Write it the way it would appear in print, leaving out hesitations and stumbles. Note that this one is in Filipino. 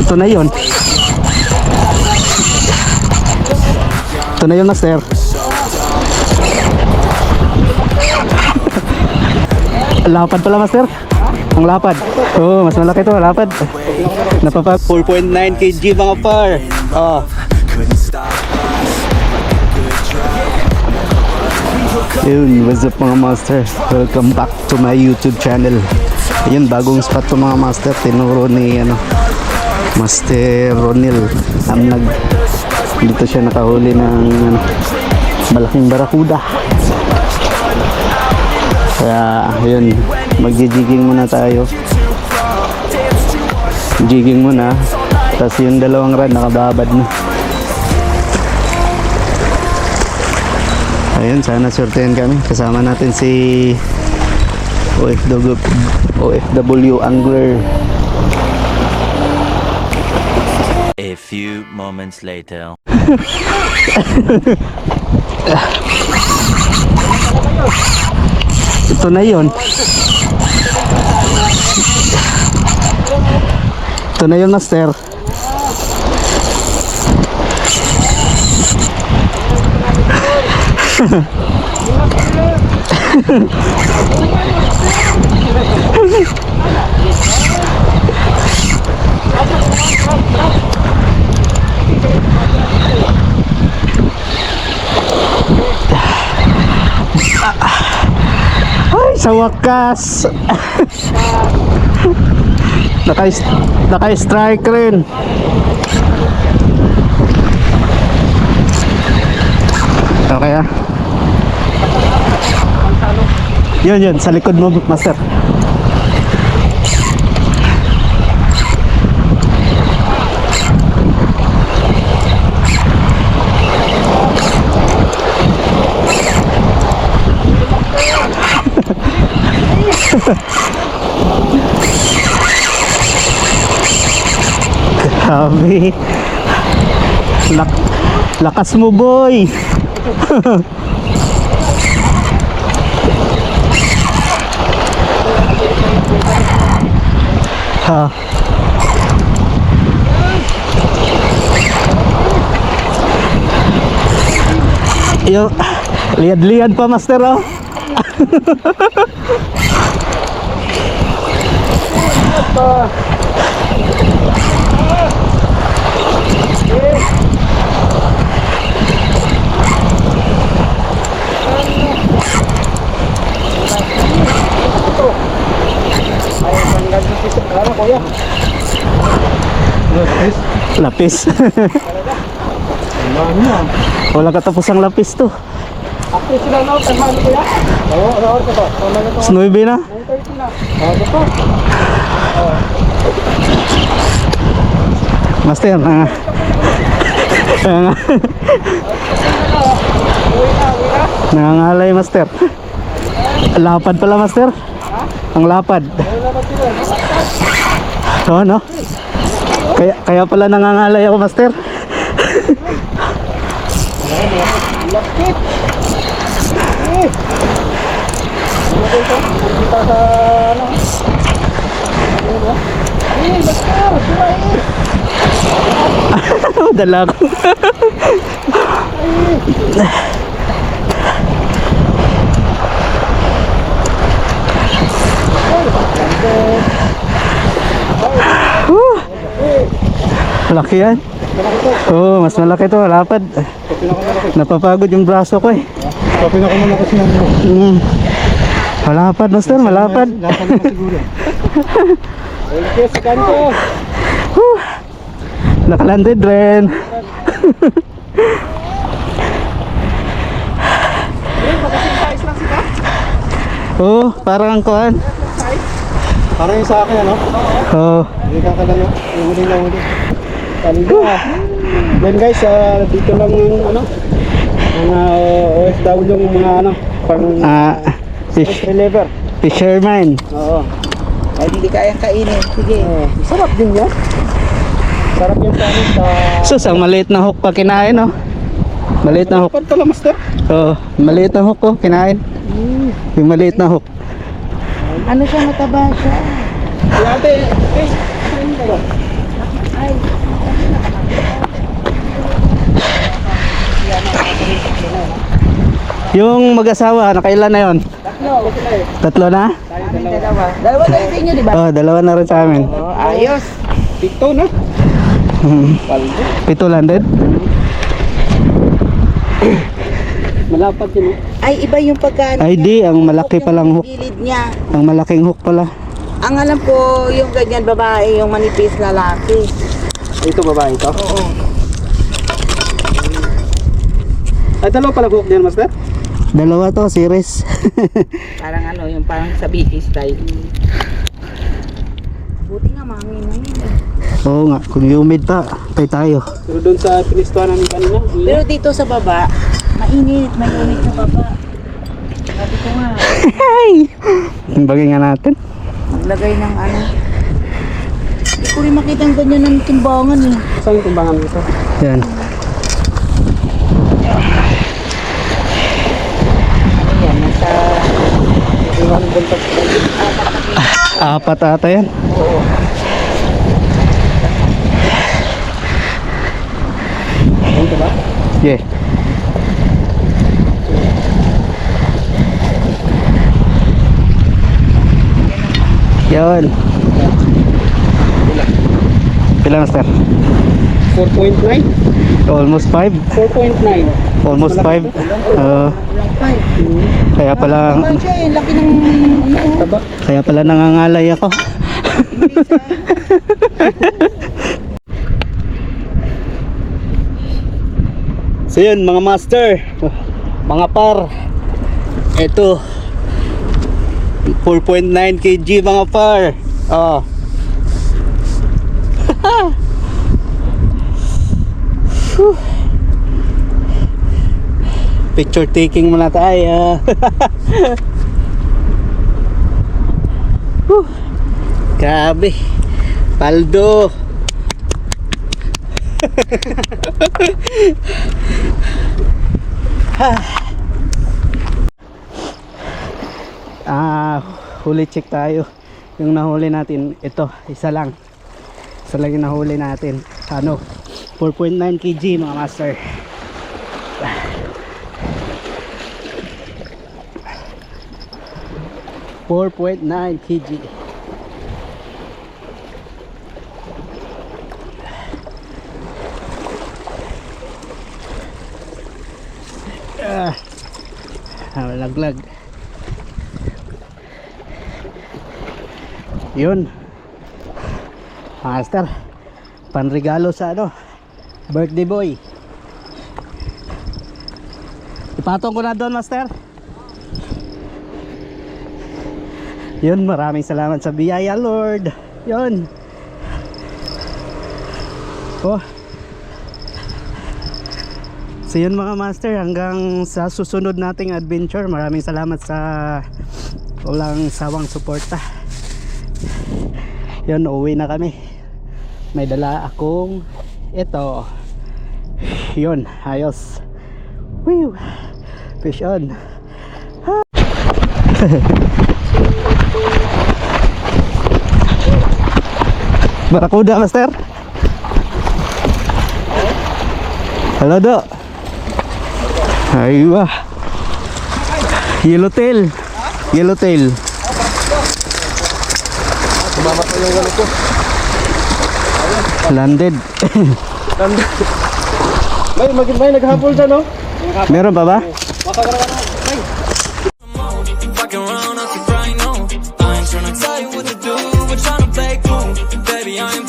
Ito na yun. Ito na yun, master. Lapad pala, master. Ang lapad. Oo, mas malaki to, lapad. Napapag 4.9 kg mga par. Oh. Yun, what's up mga master? Welcome back to my YouTube channel. Ayun, bagong spot to mga master. Tinuro ni Master Ronil. Dito siya nakahuli ng malaking barakuda. Kaya yun, magji-jigging muna tayo. Jigging muna. Tapos yung dalawang rod nakababad na. Ayun, sana surtein kami. Kasama natin si OFW angler. A few moments later. Ito na yun. Ito na yun, master. Ay, sa wakas. Naka-strike rin. Okay ah. Yun, sa likod mo, master. Grabe. Lakas mo, boy. Ha. Yung liad-liad pa, master, oh. Lapis. Wala katapusang lapis to. Snowy na? Master, nangangalay, master. Lapad pala, master. Ang lapad. Oo, no? Kaya pala nangangalay ako, master. Lapit. Dala ko. Malaki yan. Oo, mas malaki to, lapad. Napapagod yung braso ko eh. Pinakamalakas na mo. Malapad, master, malapad. Lapad na siguro. Okay, sa kanto. Nakalanded rin. Oo, parang ang kuhan. Parang yung sa akin, ano? Oo. Hindi kakalayo. Yung huli na huli. Tanda. Then guys, dito lang yung ano, mga OFW yung mga ano, pang Fish reliever. fisherman. Oo. Ay, hindi kaya kainin. Sige. Sarap din yan. Sarap yung kanin sa... Sus, ang maliit na hook pa kinain, no? Maliit na hook. Dapat pala, master. Oo, maliit na hook ko, kinain. Yung maliit na hook. Ano siya, mataba siya. Si ate, okay. Kain ka ba? Yung mag-asawa, nakailan na yon? Tatlo na? Dalawa. Dalawa tayo sa inyo, di ba? Oh, dalawa na rin sa amin. Oh, ayos. Pito na. Pito landed? Malapad yun. Ay, iba yung pagkaan. Ay di, ang malaki palang hook. Gilid niya. Ang malaking hook pala. Ang alam ko, yung ganyan babae, yung manipis lalaki. Ito babae ito. Oo. Ay, dalawa pala buhok diyan, master. Dalawa to, series. Parang ano, yung parang sa BT style. Buti nga, mangin na yun eh. Oo nga, kung humid pa, tayo. Pero doon sa pinistuan namin kanina. Pero dito sa baba, mainit sa baba. Sabi ko nga, Bagay nga natin. maglagay ng ano. Hindi ko rin makita ang ganyan ng timbangan eh. Saan yung timbangan ito? Yan. Ano yan, nasa... Iwan buntot. Apat ata yan. Oo. Ito ba? Yeah. Yan. Pila master? 4.9? Almost 5. 4.9. Almost 5. Walang pipe. Kaya pala Ano siya eh, laki ng ano. Taba. kaya pala nangangalay ako. So yun mga master, mga par. Ito 4.9 kg mga par. Oh. Whew. Picture taking muna tayo. Grabe. Paldo. Huli check tayo. Yung nahuli natin, ito, isa lang. Isa lang yung nahuli natin. Ano? 4.9 kg mga master. .9 kg. Laglag. Yun. Master, panregalo sa ano, birthday boy. Ipatong ko na doon, master. Yun, maraming salamat sa biyaya, Lord. Yun. Oh. So yun mga master, hanggang sa susunod nating adventure. Maraming salamat sa walang sawang suporta. Yun, uwi na kami. May dala akong ito. Yun, ayos. Woo! Fish on. Barakuda, master. Halo, Do. Aywa. Yellowtail. Yellowtail. Sumama ko yung wala ko. Landed. May naghapol dyan, no? Meron pa ba? Fucking around, I keep right on. I ain't tryna tell you what to do, but tryna play cool. Baby, I ain't